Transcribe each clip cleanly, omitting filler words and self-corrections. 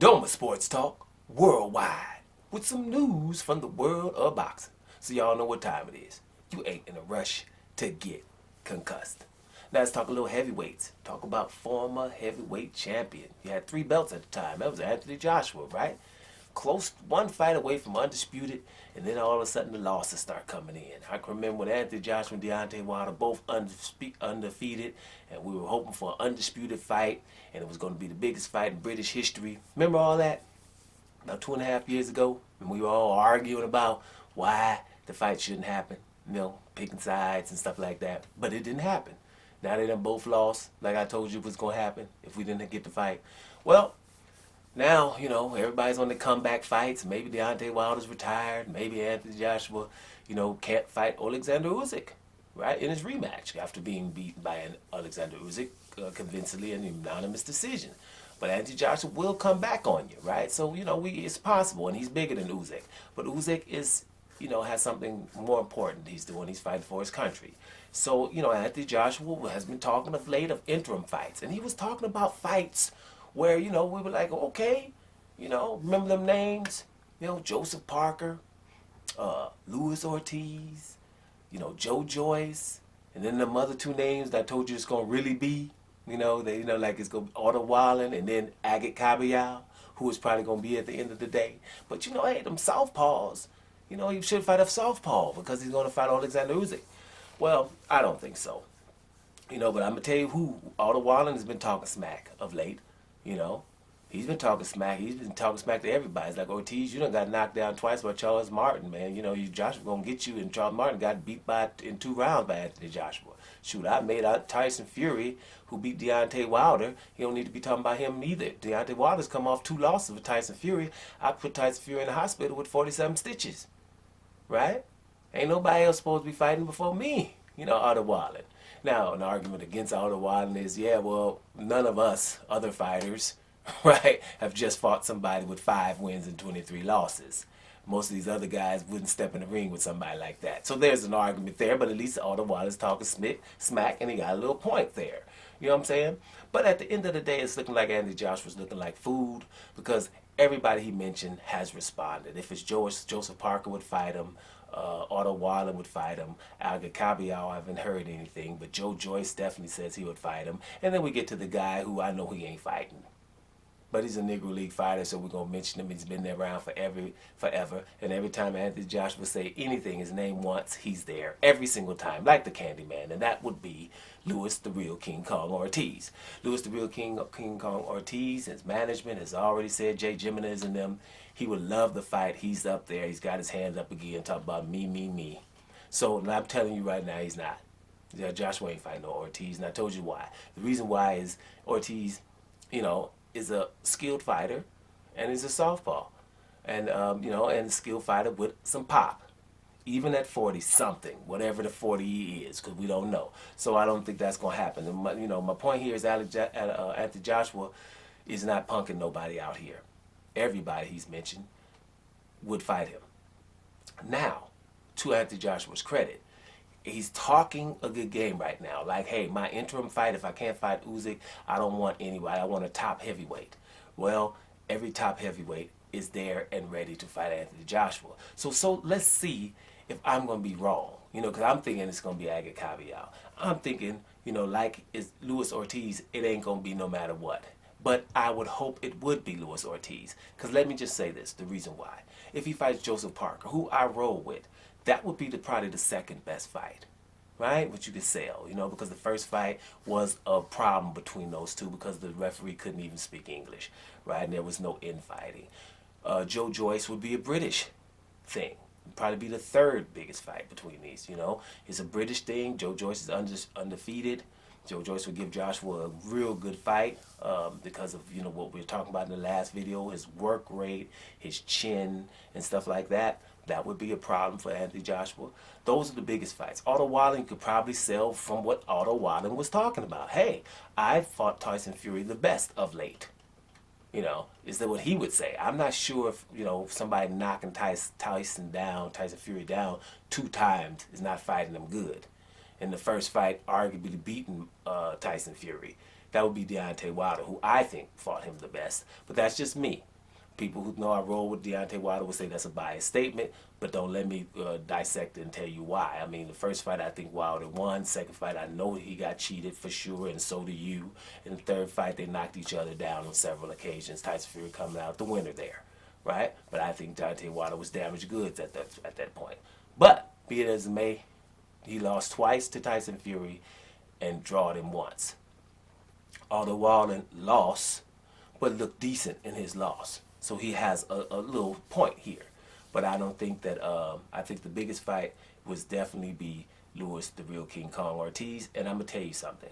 Doma Sports Talk worldwide with some news from the world of boxing. So y'all know what time it is. You ain't in a rush to get concussed. Now let's talk a little heavyweights. Talk about former heavyweight champion. He had 3 belts at the time. That was Anthony Joshua, right? Close, one fight away from undisputed, and then all of a sudden the losses start coming in. I can remember when Anthony Joshua and Deontay Wilder both undefeated, and we were hoping for an undisputed fight, and it was going to be the biggest fight in British history. Remember all that? About 2.5 years ago, and we were all arguing about why the fight shouldn't happen, picking sides and stuff like that, but it didn't happen. Now they done both lost, like I told you was going to happen if we didn't get the fight. Well, now, everybody's on the comeback fights. Maybe Deontay Wilder's retired. Maybe Anthony Joshua, can't fight Alexander Usyk, right, in his rematch after being beaten by Alexander Usyk convincingly in an unanimous decision. But Anthony Joshua will come back on you, right? So, it's possible, and he's bigger than Usyk. But Usyk is, has something more important he's doing. He's fighting for his country. So, Anthony Joshua has been talking of late of interim fights. And he was talking about fights where, we were like, okay, remember them names? Joseph Parker, Luis Ortiz, Joe Joyce, and then them other 2 names that I told you it's going to really be, like it's going to be Otto Wallen and then Agit Kabayal, who is probably going to be at the end of the day. But, hey, them southpaws, he should fight a southpaw because he's going to fight Alexander Usyk. Well, I don't think so. But I'm going to tell you who. Otto Wallen has been talking smack of late. He's been talking smack. He's been talking smack to everybody. It's like, Ortiz, you done got knocked down twice by Charles Martin, man. Joshua gonna get you, and Charles Martin got beat in 2 rounds by Anthony Joshua. Shoot, I made out Tyson Fury, who beat Deontay Wilder. You don't need to be talking about him either. Deontay Wilder's come off 2 losses with Tyson Fury. I put Tyson Fury in the hospital with 47 stitches, right? Ain't nobody else supposed to be fighting before me, Otto Wallen. Now, an argument against Otto Wallen is, yeah, well, none of us other fighters, right, have just fought somebody with 5 wins and 23 losses. Most of these other guys wouldn't step in the ring with somebody like that. So there's an argument there, but at least Otto Wallen's talking smack, and he got a little point there. You know what I'm saying? But at the end of the day, it's looking like Anthony Joshua's looking like food because everybody he mentioned has responded. If it's Joseph Parker would fight him, Otto Wallen would fight him. Agit Kabayal, I haven't heard anything, but Joe Joyce definitely says he would fight him. And then we get to the guy who I know he ain't fighting. But he's a Negro League fighter, so we're going to mention him. He's been there around forever. And every time Anthony Joshua say anything his name once, he's there. Every single time, like the Candyman. And that would be Louis the Real King Kong Ortiz. Louis the Real King Kong Ortiz, his management has already said, Jay Jimenez and them, he would love the fight. He's up there. He's got his hands up again, talking about me, me, me. So and I'm telling you right now, he's not. Yeah, Joshua ain't fighting no Ortiz, and I told you why. The reason why is Ortiz, is a skilled fighter, and he's a southpaw, and and a skilled fighter with some pop, even at 40-something, whatever the 40 is, because we don't know. So I don't think that's gonna happen. And my point here is Anthony Joshua is not punking nobody out here. Everybody he's mentioned would fight him. Now, to Anthony Joshua's credit, he's talking a good game right now. Like, hey, my interim fight, if I can't fight Usyk, I don't want anybody. I want a top heavyweight. Well, every top heavyweight is there and ready to fight Anthony Joshua. So let's see if I'm going to be wrong. Because I'm thinking it's going to be Agit Kabayal. I'm thinking, like it's Luis Ortiz, it ain't going to be no matter what. But I would hope it would be Luis Ortiz. Because let me just say this, the reason why. If he fights Joseph Parker, who I roll with, that would be probably the second best fight, right? Which you could sell, because the first fight was a problem between those two because the referee couldn't even speak English, right? And there was no infighting. Joe Joyce would be a British thing. It'd probably be the 3rd biggest fight between these, It's a British thing. Joe Joyce is undefeated. Joe Joyce would give Joshua a real good fight because of, what we were talking about in the last video, his work rate, his chin, and stuff like that. That would be a problem for Anthony Joshua. Those are the biggest fights. Otto Wallen could probably sell from what Otto Wallen was talking about. Hey, I fought Tyson Fury the best of late. Is that what he would say? I'm not sure if, somebody knocking Tyson Fury down 2 times is not fighting him good. In the first fight, arguably beating Tyson Fury. That would be Deontay Wilder, who I think fought him the best. But that's just me. People who know I roll with Deontay Wilder would say that's a biased statement, but don't let me dissect it and tell you why. I mean, the first fight I think Wilder won. Second fight I know he got cheated for sure, and so do you. In the third fight they knocked each other down on several occasions. Tyson Fury coming out the winner there, right? But I think Deontay Wilder was damaged goods at that point. But be it as it may, he lost twice to Tyson Fury and drawed him once. Although Wilder lost, but looked decent in his loss. So he has a little point here. But I don't think that, I think the biggest fight was definitely be Lewis, the real King Kong Ortiz. And I'm going to tell you something.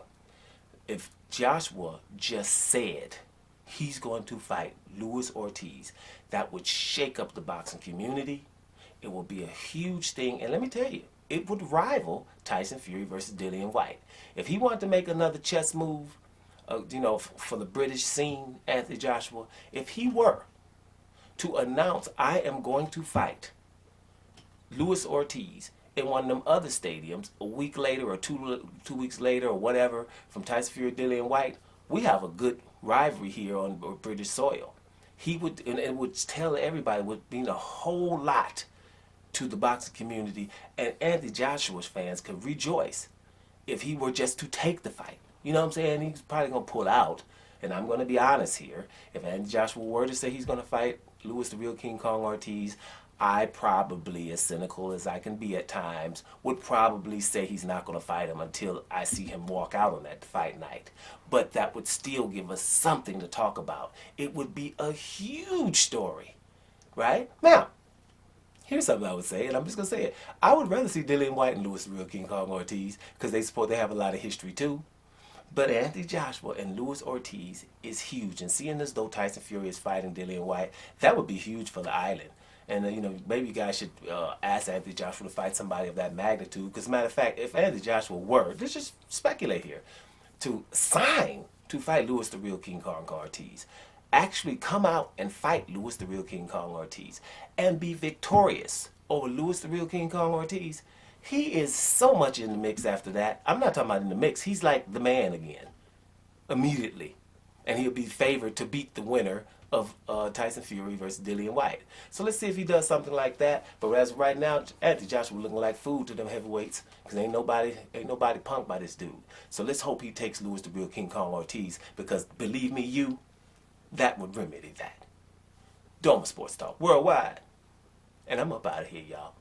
If Joshua just said he's going to fight Lewis Ortiz, that would shake up the boxing community. It will be a huge thing. And let me tell you, it would rival Tyson Fury versus Dillian White. If he wanted to make another chess move, for the British scene, Anthony Joshua, if he were to announce, I am going to fight Lewis Ortiz in one of them other stadiums a week later or two weeks later or whatever from Tyson Fury, Dillian White, we have a good rivalry here on British soil. He would, and it would tell everybody, would mean a whole lot to the boxing community, and Anthony Joshua's fans could rejoice if he were just to take the fight. You know what I'm saying? He's probably going to pull out. And I'm going to be honest here. If Anthony Joshua were to say he's going to fight Lewis the real King Kong Ortiz, I probably, as cynical as I can be at times, would probably say he's not going to fight him until I see him walk out on that fight night. But that would still give us something to talk about. It would be a huge story, right? Now, here's something I would say, and I'm just going to say it. I would rather see Dillian White and Lewis the real King Kong Ortiz because they have a lot of history too. But Anthony Joshua and Lewis Ortiz is huge. And seeing as though Tyson Fury is fighting Dillian White, that would be huge for the island. And, maybe you guys should ask Anthony Joshua to fight somebody of that magnitude. Because, matter of fact, if Anthony Joshua were, let's just speculate here, to sign to fight Lewis the real King Kong Ortiz, actually come out and fight Lewis the real King Kong Ortiz, and be victorious over Lewis the real King Kong Ortiz, he is so much in the mix after that. I'm not talking about in the mix. He's like the man again, immediately. And he'll be favored to beat the winner of Tyson Fury versus Dillian White. So let's see if he does something like that. But as of right now, Anthony Joshua looking like food to them heavyweights because ain't nobody punked by this dude. So let's hope he takes Lewis the real King Kong Ortiz because believe me, that would remedy that. Doma Sports Talk Worldwide. And I'm up out of here, y'all.